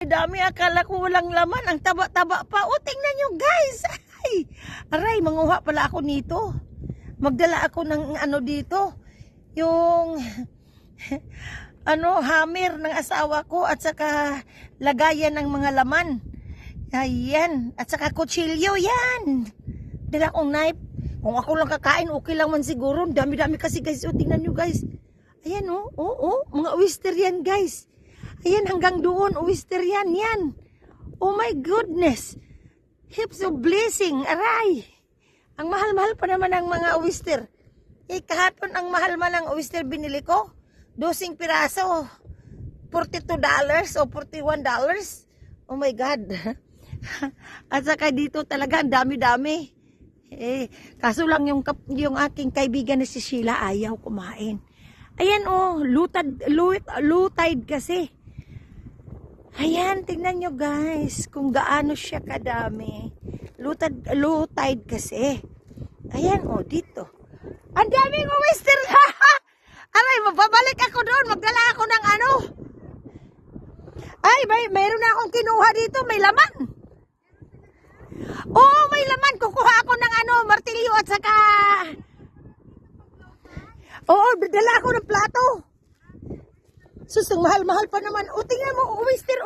Dami, akala ko walang laman. Ang taba-taba pa. O, tingnan nyo guys. Ay, aray, manguha pala ako nito. Magdala ako ng ano dito. Yung hammer ng asawa ko at saka lagayan ng mga laman. Ayan. At saka kutsilyo. Yan. Dala kong knife. Kung ako lang kakain, okay lang man siguro. Dami-dami kasi guys. O, tingnan nyo guys. Ayan mga oyster yan guys. Ayan, hanggang doon, oyster yan, yan. Oh my goodness. Heaps of blessing, aray. Ang mahal-mahal pa naman ang mga oyster. Kahapon ang mahal-mahal ang oyster binili ko. 12 piraso, $42 o $41. Oh my God. At saka dito talaga, ang dami-dami. Kaso lang yung aking kaibigan na si Sheila ayaw kumain. Ayan low tide kasi. Ayan, tingnan nyo guys kung gaano siya kadami. Low tide kasi. Ayan dito. Ang daming oyster. Aray, mababalik ako doon. Magdala ako ng Ay, mayroon na akong kinuha dito. May laman. May laman. Kukuha ako ng martilyo at saka... dala ako ng plato. Sus, ang mahal-mahal pa naman. Tingnan mo, oyster,